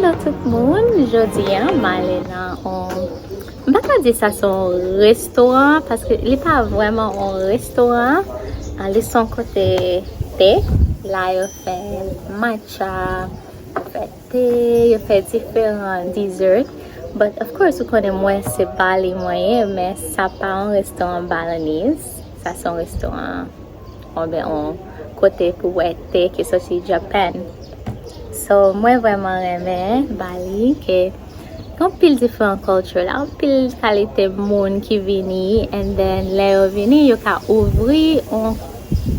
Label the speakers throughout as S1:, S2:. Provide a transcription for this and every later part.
S1: Bonjour tout le monde, jodi an, male nan on pas dire ça son restaurant parce que il n'est pas vraiment un restaurant. Il son côté thé, là il fait matcha, il fait thé, il fait différents desserts. But of course, vous connaissez moi c'est Bali moyen, mais ça pas un restaurant balinese, ça c'est un restaurant un côté pour thé qui est sorti du Japon. So, moi vraiment aimé Bali que un pile différent culture là, un pile qualité monde qui vini and then là vini yo ka ouvrir un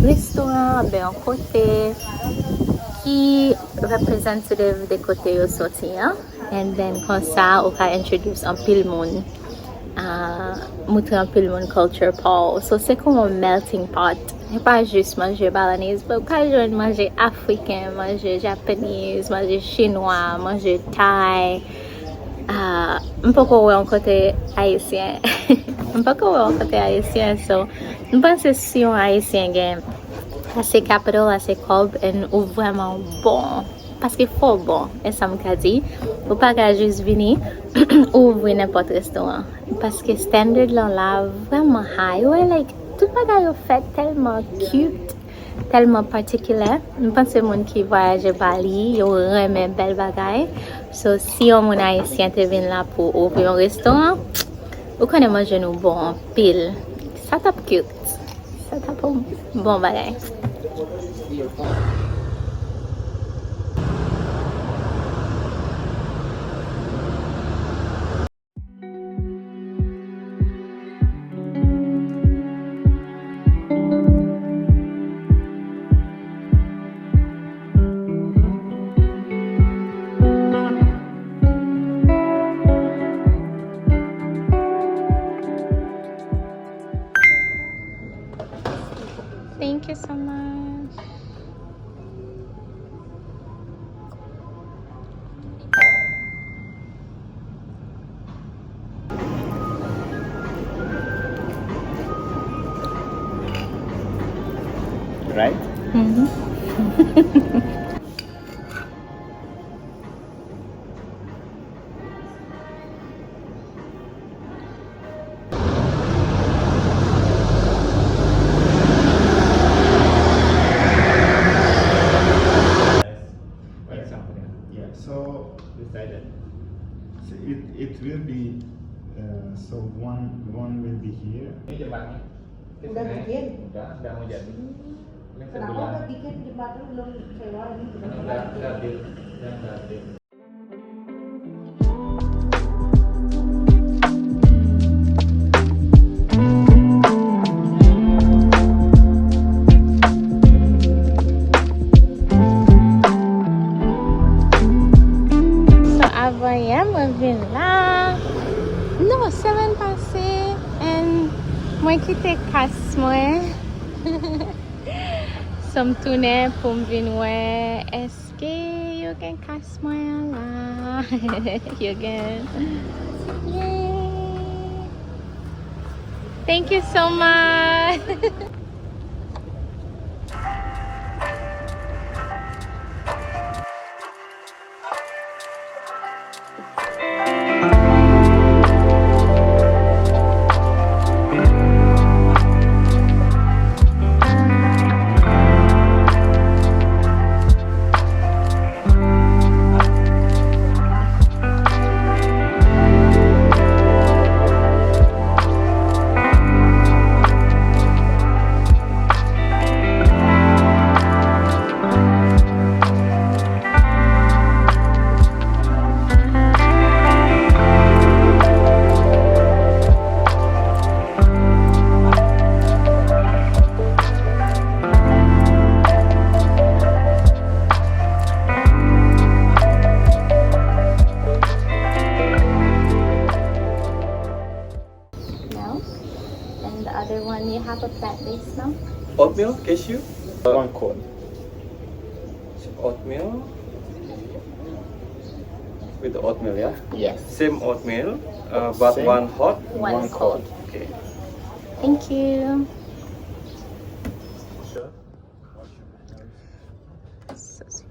S1: restaurant ben un côté qui représentative des côtés yo sorti hein? And then comme ça on ka introduce un pile monde montrer un peu le monde culture Paul. So c'est comme un melting pot. Et pas juste manger balinese, mais quand manger africain, manger japonais, manger chinois, manger thaï. Un peu comme un côté haïtien. Un peu comme un côté haïtien. So, je pense que si un haïtien gagne assez capital, assez cob, et ou vraiment bon. Parce qu'il faut bon, et ça m'a dit, ou pas qu'à juste venir ouvrir n'importe restaurant. Parce que standard là vraiment high, ouais, like, tout bagage fait tellement cute, tellement particulier. Je pense que les gens qui voyagent à Bali, ils renmen belle bagay. So, si on est haïtien te vient là pour ouvrir un restaurant, vous connaissez manger nous bon pile. Ça tape cute. Ça tape bon bagay. Thank you so much.
S2: Right? So decided. So it will be so one will be here. Ini jembatannya.
S3: Udah bikin?
S2: Udah mau jadi.
S3: Kenapa udah bikin jembatan belum sewa ini?
S2: Udah deal.
S1: Là, non, semaine passée, et moi quitté casse moi. Somme tourner pour me venir est-ce que you can casse moi là? You can. Yay! Thank you so much. Have a plant-based now?
S4: Oatmeal, cashew,
S2: One quart.
S4: oatmeal with the oatmeal, yeah?
S1: Yes.
S4: Same oatmeal, but
S2: Same.
S4: one hot.
S1: One
S2: quart.
S4: Okay.
S1: Thank you. So sweet.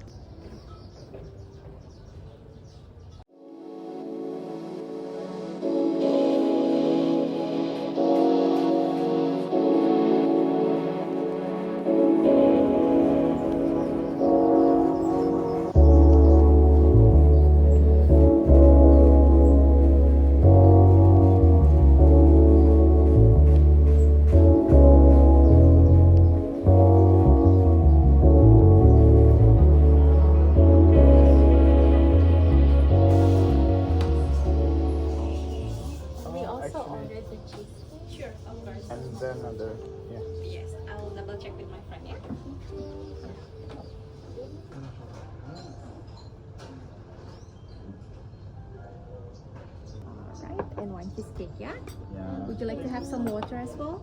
S1: and one cheesecake, yeah?
S2: Yeah.
S1: Would you like to have some water as well?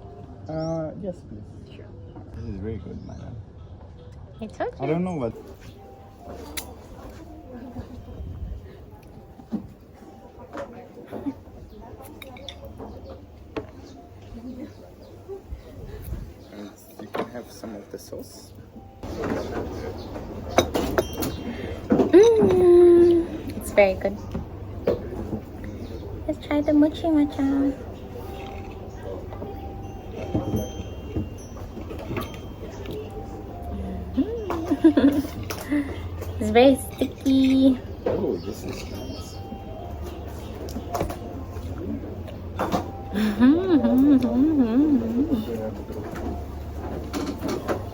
S2: Yes, please.
S1: Sure.
S2: This is very good, madam.
S1: I told you.
S2: I don't know what. And you can have some of the sauce.
S1: It's very good. Let's try the mochi matcha. It's very sticky.
S2: Oh, this is nice.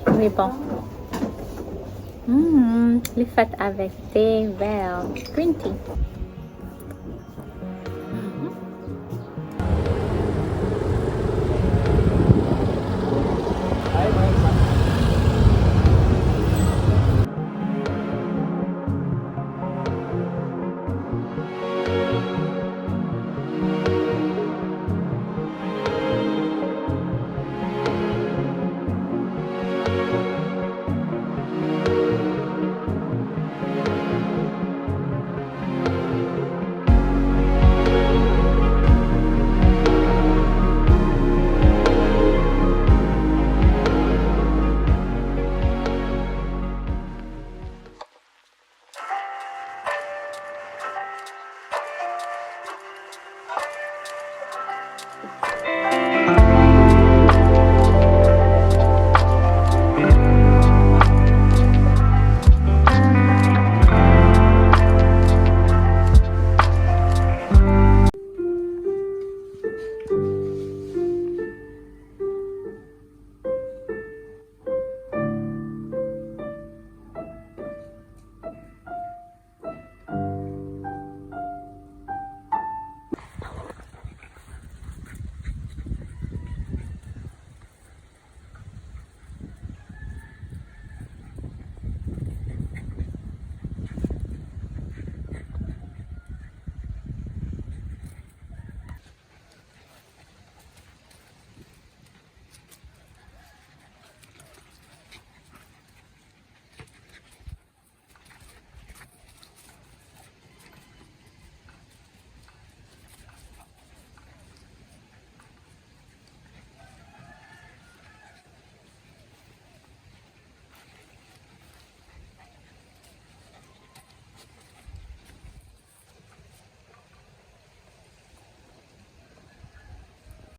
S1: Oui, bon. Les faites avec des verres green tea.